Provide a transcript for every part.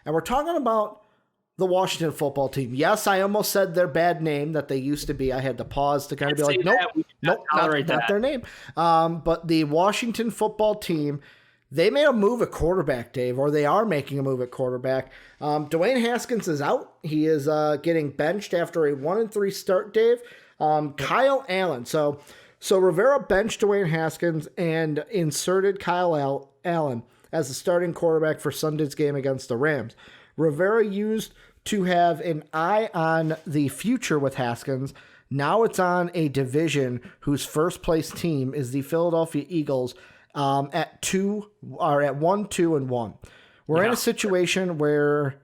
And we're talking about the Washington football team. Yes, I almost said their bad name that they used to be. I had to pause to kind of be like, nope, not their name. But the Washington football team, they made a move at quarterback, Dave, or they are making a move at quarterback. Dwayne Haskins is out. He is getting benched after a 1-3 start, Dave. Kyle Allen. So Rivera benched Dwayne Haskins and inserted Kyle Allen as the starting quarterback for Sunday's game against the Rams. Rivera used to have an eye on the future with Haskins. Now it's on a division whose first place team is the Philadelphia Eagles at 1-2-1. We're in a situation where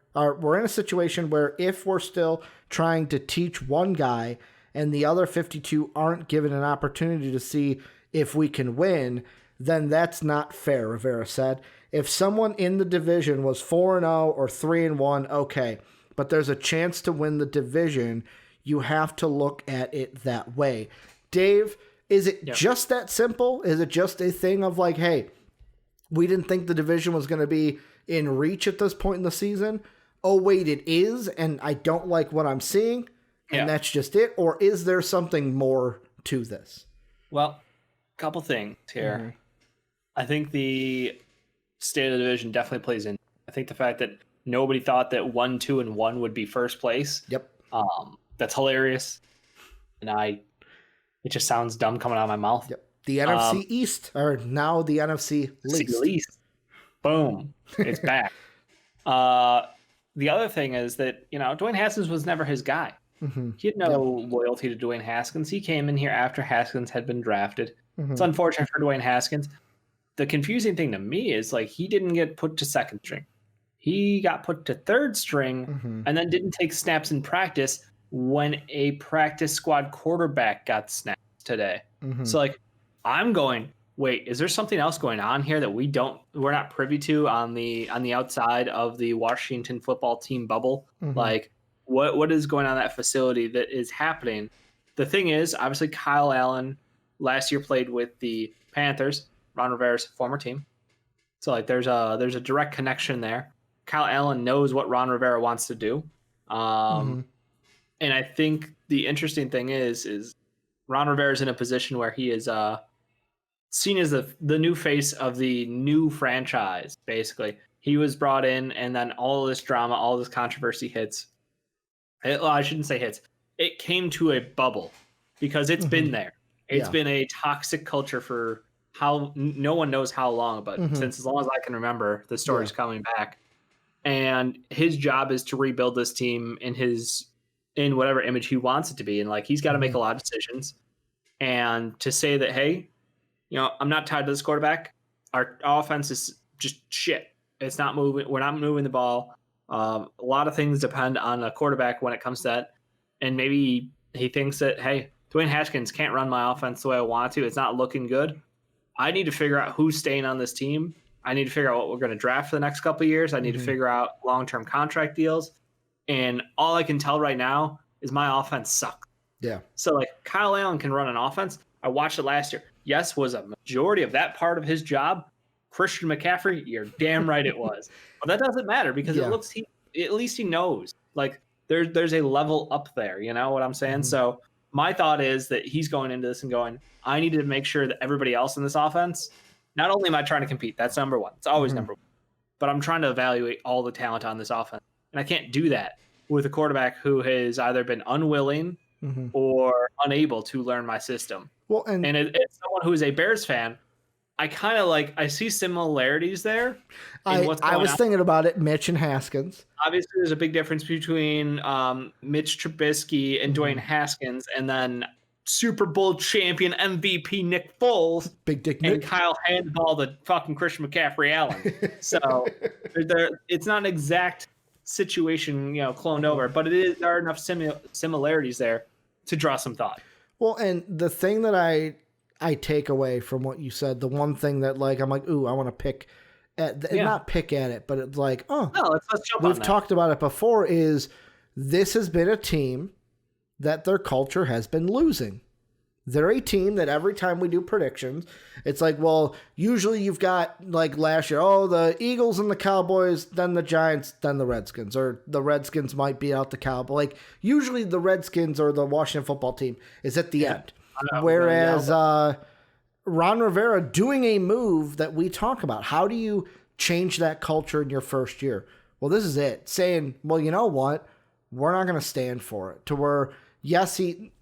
if we're still trying to teach one guy and the other 52 aren't given an opportunity to see if we can win, then that's not fair, Rivera said. If someone in the division was 4-0 or 3-1, okay, but there's a chance to win the division. You have to look at it that way. Dave, is it just that simple? Is it just a thing of like, hey, we didn't think the division was going to be in reach at this point in the season? Oh, wait, it is, and I don't like what I'm seeing, and that's just it? Or is there something more to this? Well, a couple things here. Mm-hmm. I think the state of the division definitely plays in. I think the fact that nobody thought that 1-2-1 would be first place. Yep. That's hilarious. And it just sounds dumb coming out of my mouth. Yep. The NFC East, or now the NFC least. Boom. It's back. The other thing is that, Dwayne Haskins was never his guy. Mm-hmm. He had no loyalty to Dwayne Haskins. He came in here after Haskins had been drafted. Mm-hmm. It's unfortunate for Dwayne Haskins. The confusing thing to me is he didn't get put to second string. He got put to third string and then didn't take snaps in practice when a practice squad quarterback got snapped today. Mm-hmm. So I'm going, wait, is there something else going on here that we're not privy to on the outside of the Washington football team bubble? Mm-hmm. What is going on in that facility that is happening? The thing is, obviously Kyle Allen last year played with the Panthers, Ron Rivera's former team. So there's a direct connection there. Kyle Allen knows what Ron Rivera wants to do. And I think the interesting thing is Ron Rivera is in a position where he is seen as the new face of the new franchise, basically. He was brought in, and then all this drama, all this controversy hits. I shouldn't say hits. It came to a bubble because it's been there. It's been a toxic culture for how no one knows how long, but since as long as I can remember, the story's coming back. And his job is to rebuild this team in whatever image he wants it to be. And he's got to make a lot of decisions. And to say that, hey, I'm not tied to this quarterback. Our offense is just shit. It's not moving. We're not moving the ball. A lot of things depend on a quarterback when it comes to that. And maybe he thinks that, hey, Dwayne Haskins can't run my offense the way I want to. It's not looking good. I need to figure out who's staying on this team. I need to figure out what we're going to draft for the next couple of years. I need to figure out long-term contract deals. And all I can tell right now is my offense sucks. Yeah. So Kyle Allen can run an offense. I watched it last year. Yes, was a majority of that part of his job Christian McCaffrey? You're damn right it was. But that doesn't matter because at least he knows. There's a level up there. You know what I'm saying? So my thought is that he's going into this and going, I need to make sure that everybody else in this offense, not only am I trying to compete, that's number one. It's always number one. But I'm trying to evaluate all the talent on this offense. And I can't do that with a quarterback who has either been unwilling or unable to learn my system. Well, and as someone who is a Bears fan, I kind of I see similarities there. I was thinking about it, Mitch and Haskins. Obviously, there's a big difference between Mitch Trubisky and Dwayne Haskins, and then Super Bowl champion MVP Nick Foles, Big Dick and Nick, Kyle handball the fucking Christian McCaffrey Allen. So it's not an exact situation, cloned over, but there are enough similarities there to draw some thought. Well, and the thing that I take away from what you said, the one thing that I'm ooh, I want to pick at, not pick at it, but it's no, let's jump on we've that. talked about it before, is this has been a team that their culture has been losing. They're a team that every time we do predictions, it's like, well, usually you've got like last year, the Eagles and the Cowboys, then the Giants, then the Redskins, or the Redskins might beat out the Cowboys. Like usually the Redskins or the Washington football team is at the end. Whereas Ron Rivera doing a move that we talk about, how do you change that culture in your first year? Well, this is it. Saying, well, you know what? We're not going to stand for it. To where, yes, he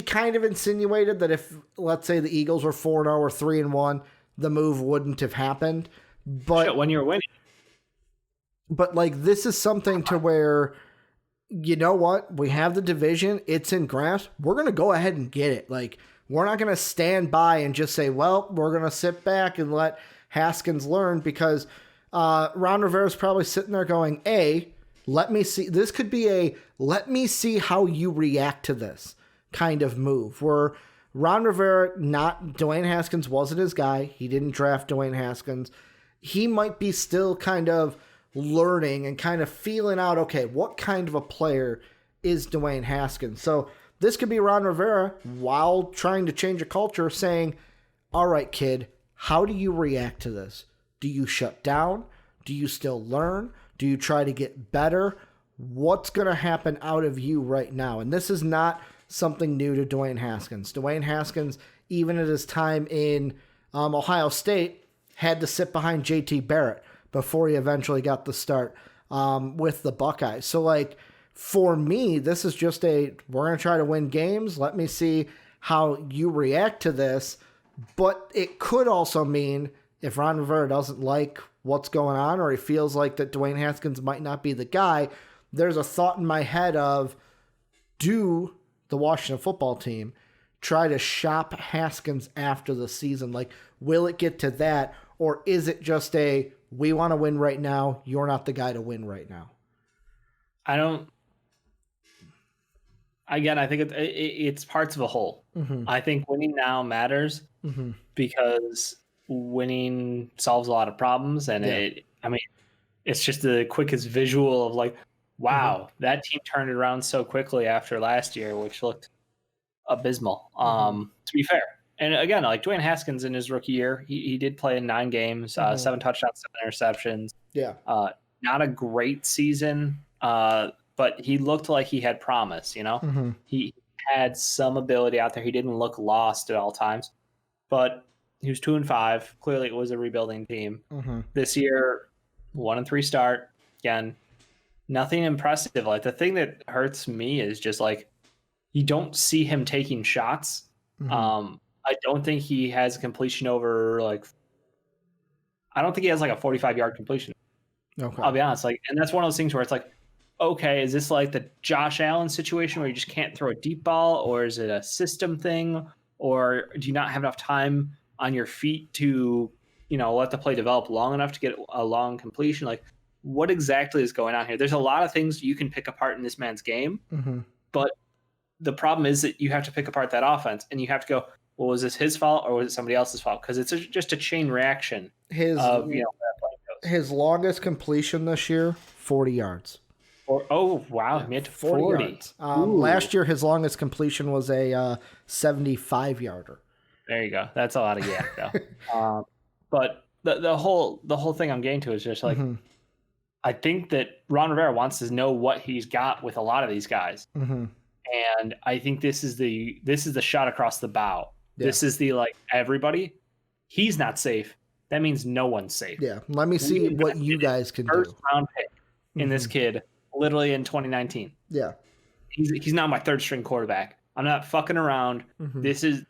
kind of insinuated that if, let's say, the Eagles were 4-0 or 3-1, the move wouldn't have happened. But when you're winning. But like this is something to where, you know what? We have the division. It's in grasp. We're going to go ahead and get it. Like we're not going to stand by and just say, well, we're going to sit back and let Haskins learn, because Ron Rivera's probably sitting there going, let me see. This could be let me see how you react to this kind of move, where Ron Rivera, Dwayne Haskins wasn't his guy. He didn't draft Dwayne Haskins. He might be still kind of learning and kind of feeling out, okay, what kind of a player is Dwayne Haskins? So this could be Ron Rivera, while trying to change a culture, saying, all right, kid, how do you react to this? Do you shut down? Do you still learn? Do you try to get better? What's going to happen out of you right now? And this is not something new to Dwayne Haskins. Dwayne Haskins, even at his time in Ohio State, had to sit behind J.T. Barrett before he eventually got the start with the Buckeyes. So, like, for me, this is just we're going to try to win games. Let me see how you react to this. But it could also mean if Ron Rivera doesn't like what's going on, or he feels like that Dwayne Haskins might not be the guy, there's a thought in my head of, do the Washington football team try to shop Haskins after the season? Like, will it get to that, or is it just we want to win right now, you're not the guy to win right now? I think it's parts of a whole. Mm-hmm. I think winning now matters because winning solves a lot of problems, and it's just the quickest visual of like, wow, that team turned it around so quickly after last year, which looked abysmal. To be fair, and again, like Dwayne Haskins in his rookie year, he did play in 9 games, 7 touchdowns, 7 interceptions. Yeah, not a great season, but he looked like he had promise. You know, he had some ability out there. He didn't look lost at all times, but he was 2-5. Clearly, it was a rebuilding team. This year, 1-3 start. Again, nothing impressive. Like, the thing that hurts me is just like, you don't see him taking shots. I don't think he has completion over I don't think he has like a 45-yard completion. Okay. I'll be honest. Like, and that's one of those things where it's like, okay, is this like the Josh Allen situation where you just can't throw a deep ball, or is it a system thing, or do you not have enough time on your feet to, let the play develop long enough to get a long completion? Like, what exactly is going on here? There's a lot of things you can pick apart in this man's game, but the problem is that you have to pick apart that offense, and you have to go, well, was this his fault or was it somebody else's fault? Because it's just a chain reaction. His longest completion this year, 40 yards. Oh, wow. He made 40 yards. Last year, his longest completion was a 75-yarder. There you go. That's a lot of yak, though. But the whole thing I'm getting to is just like, I think that Ron Rivera wants to know what he's got with a lot of these guys. And I think this is the shot across the bow. Yeah. This is the, like, everybody, he's not safe. That means no one's safe. Yeah. Let me see what you guys can do. First round pick in this kid, literally in 2019. Yeah. He's now my third string quarterback. I'm not fucking around. This is,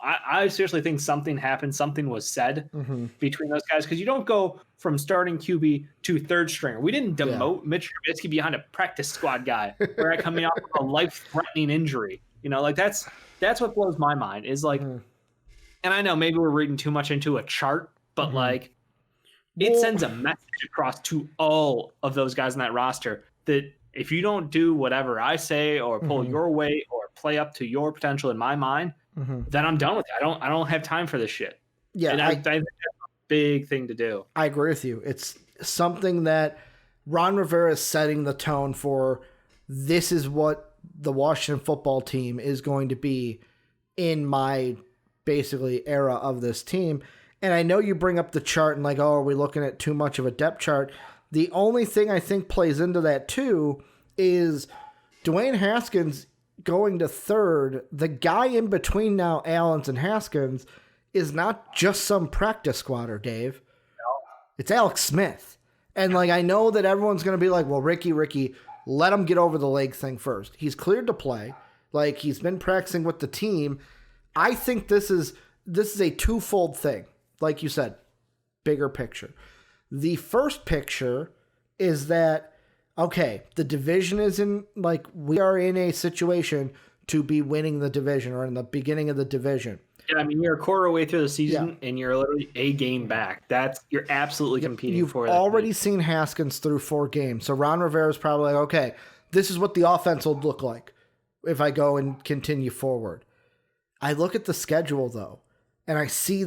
I seriously think something happened. Something was said between those guys, because you don't go from starting QB to third stringer. We didn't demote Mitch Trubisky behind a practice squad guy where coming off of a life-threatening injury. Like that's what blows my mind is like, and I know maybe we're reading too much into a chart, but like it sends a message across to all of those guys on that roster that if you don't do whatever I say or pull your weight or play up to your potential in my mind, then I'm done with it. I don't have time for this shit. Yeah. And I think that's a big thing to do. I agree with you. It's something that Ron Rivera is setting the tone for. This is what the Washington football team is going to be in my basically era of this team. And I know you bring up the chart and like, oh, are we looking at too much of a depth chart? The only thing I think plays into that too is Dwayne Haskins going to third. The guy in between now, Allens and Haskins, is not just some practice squatter, Dave. No. It's Alex Smith. And like, I know that everyone's going to be like, well, Ricky, let him get over the leg thing first. He's cleared to play. Like, he's been practicing with the team. I think this is a twofold thing. Like you said, bigger picture. The first picture is that, okay, the division is in, like, we are in a situation to be winning the division or in the beginning of the division. Yeah, I mean, you're a quarter way through the season and you're literally a game back. You're absolutely competing for that. You've already seen Haskins through 4 games. So Ron Rivera's probably like, okay, this is what the offense will look like if I go and continue forward. I look at the schedule though, and I see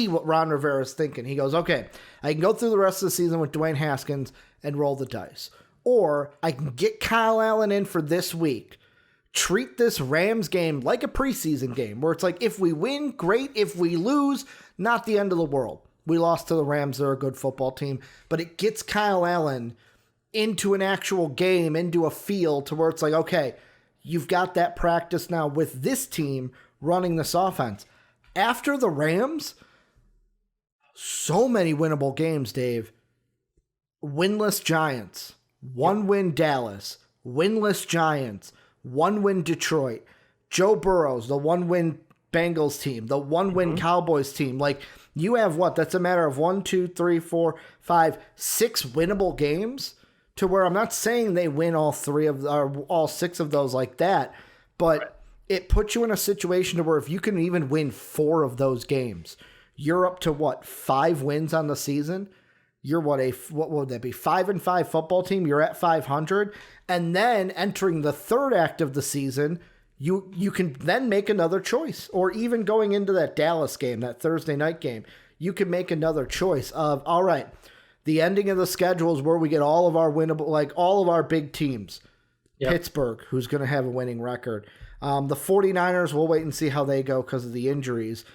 what Ron Rivera is thinking. He goes, okay, I can go through the rest of the season with Dwayne Haskins and roll the dice. Or I can get Kyle Allen in for this week, treat this Rams game like a preseason game where it's like, if we win, great. If we lose, not the end of the world. We lost to the Rams. They're a good football team. But it gets Kyle Allen into an actual game, into a field to where it's like, okay, you've got that practice now with this team running this offense. After the Rams, so many winnable games, Dave. Winless Giants, 1-win Dallas, winless Giants, 1-win Detroit, Joe Burrows, the 1-win Bengals team, the 1-win Cowboys team. Like, you have what? That's a matter of 1, 2, 3, 4, 5, 6 winnable games to where I'm not saying they win all 6 of those like that, but it puts you in a situation to where if you can even win 4 of those games, you're up to what, 5 wins on the season? You're what would that be? 5-5 football team. You're at 500, and then entering the third act of the season, you can then make another choice, or even going into that Dallas game, that Thursday night game, you can make another choice of, all right, the ending of the schedule is where we get all of our winnable, like all of our big teams. Yep. Pittsburgh, who's going to have a winning record. The 49ers, we'll wait and see how they go because of the injuries.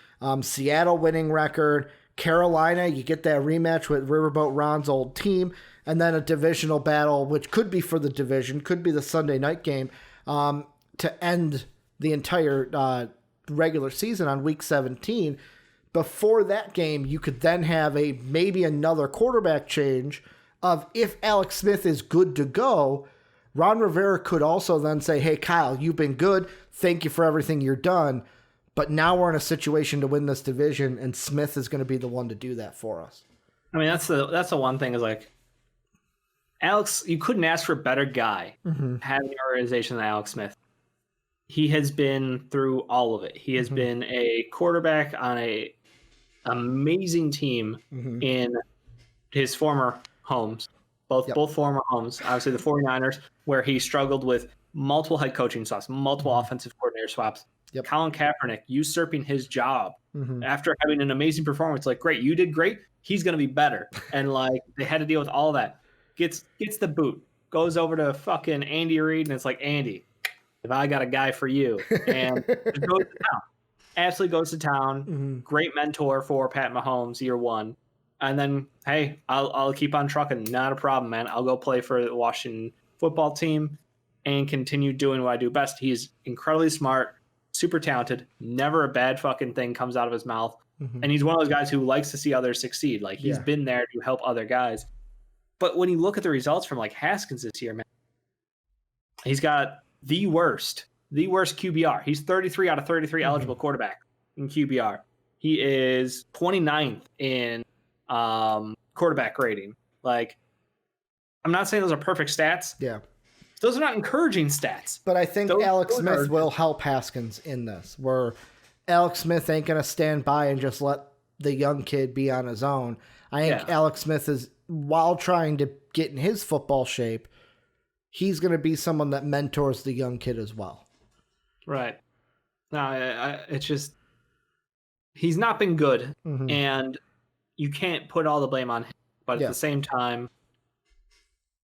Seattle winning record. Carolina, you get that rematch with Riverboat Ron's old team, and then a divisional battle, which could be for the division, could be the Sunday night game, to end the entire regular season on week 17. Before that game, you could then have maybe another quarterback change of, if Alex Smith is good to go, Ron Rivera could also then say, hey, Kyle, you've been good. Thank you for everything you've done. But now we're in a situation to win this division, and Smith is going to be the one to do that for us. I mean, that's the one thing is, like, Alex, you couldn't ask for a better guy having an organization than Alex Smith. He has been through all of it. He has been a quarterback on a amazing team in his former homes, both former homes. Obviously, the 49ers, where he struggled with multiple head coaching swaps, multiple offensive coordinator swaps. Yep. Colin Kaepernick usurping his job after having an amazing performance. Like, great, you did great. He's going to be better. And like, they had to deal with all that. Gets the boot, goes over to fucking Andy Reid, and it's like, Andy, if I got a guy for you, and goes to town. Absolutely goes to town. Great mentor for Pat Mahomes year 1. And then, hey, I'll keep on trucking. Not a problem, man. I'll go play for the Washington football team and continue doing what I do best. He's incredibly smart, super talented. Never a bad fucking thing comes out of his mouth. And he's one of those guys who likes to see others succeed. Like, he's been there to help other guys. But when you look at the results from like Haskins this year, man, he's got the worst QBR. He's 33 out of 33 eligible quarterback in QBR. He is 29th in quarterback rating. Like, I'm not saying those are perfect stats. Yeah. Those are not encouraging stats. But I think Alex Smith will help Haskins in this, where Alex Smith ain't going to stand by and just let the young kid be on his own. I think Alex Smith is, while trying to get in his football shape, he's going to be someone that mentors the young kid as well. Right. No, it's just, he's not been good, and you can't put all the blame on him. But at the same time,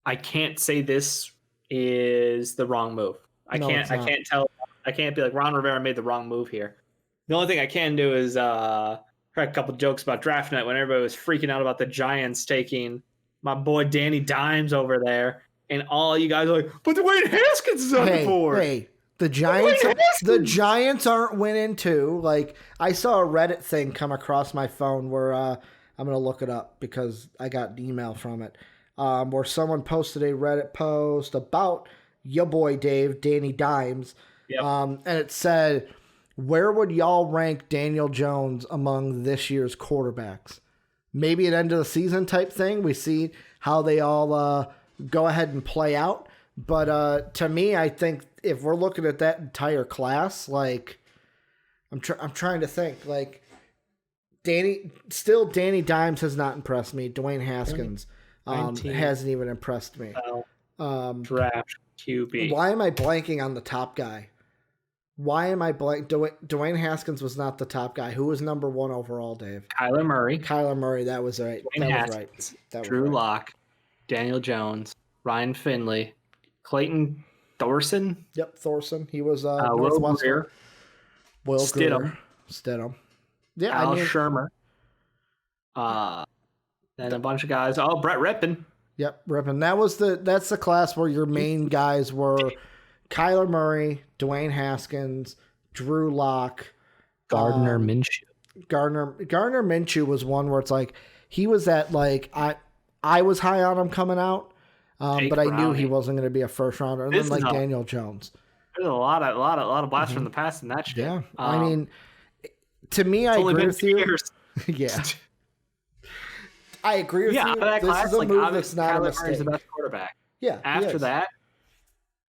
I can't say this is the wrong move. I can't tell I can't be like Ron Rivera made the wrong move here. The only thing I can do is crack a couple jokes about draft night when everybody was freaking out about the Giants taking my boy Danny Dimes over there, and all you guys are like, but Dwayne Haskins is on the board. Hey, the Giants aren't winning too. Like, I saw a Reddit thing come across my phone where I'm gonna look it up because I got an email from it, where someone posted a Reddit post about your boy Dave, Danny Dimes, and it said, where would y'all rank Daniel Jones among this year's quarterbacks? Maybe an end of the season type thing. We see how they all go ahead and play out. But to me, I think if we're looking at that entire class, like I'm trying to think, like Danny Dimes has not impressed me. Dwayne Haskins hasn't even impressed me. Draft QB. Why am I blanking on the top guy? Why am I blank? Dwayne Haskins was not the top guy. Who was number 1 overall, Dave? Kyler Murray. That was right. Dwayne Haskins, Drew Lock, Daniel Jones, Ryan Finley, Clayton Thorson. Yep, Thorson. He was Will Greer. Will Stidham. Yeah, Al Shermer. And a bunch of guys. Oh, Brett Rippon. Yep, Rippon. That's the class where your main guys were Kyler Murray, Dwayne Haskins, Drew Lock, Gardner Minshew. Gardner Minshew was one where it's like he was at like I was high on him coming out, but I knew he wasn't going to be a first rounder. And then like Daniel Jones. There's a lot of blasts from the past in that shit. Yeah, I mean, to me, I agree with you. Yeah. I agree with you. That this class, is a move that's not a mistake. Murray's the best quarterback. Yeah. After that,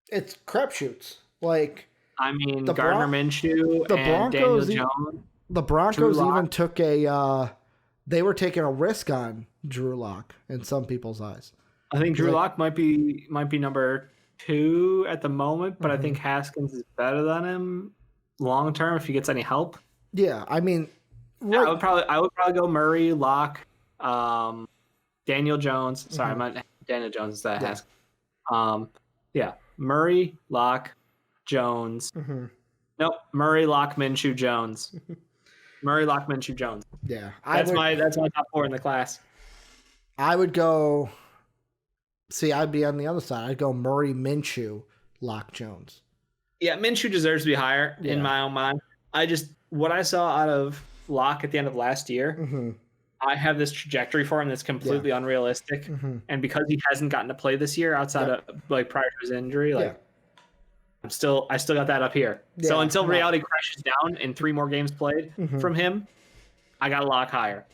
it's crapshoots. Like, I mean, Gardner Minshew and Daniel Jones. The Broncos even took they were taking a risk on Drew Lock in some people's eyes. I think Drew Lock might be number 2 at the moment, but I think Haskins is better than him long term if he gets any help. Yeah, I mean, I would probably go Murray, Lock, Daniel Jones. Sorry, I meant Daniel Jones instead of Haskins. Murray, Lock, Jones. Nope, Murray, Lock, Minshew, Jones. Murray, Lock, Minshew, Jones. Yeah, that's my top 4 in the class. I would go. See, I'd be on the other side. I'd go Murray, Minshew, Lock, Jones. Yeah, Minshew deserves to be higher in my own mind. What I saw out of Lock at the end of last year, I have this trajectory for him that's completely unrealistic. And because he hasn't gotten to play this year outside of like prior to his injury, like I still got that up here. Yeah, so until reality crashes down and 3 more games played from him, I got a Lock higher.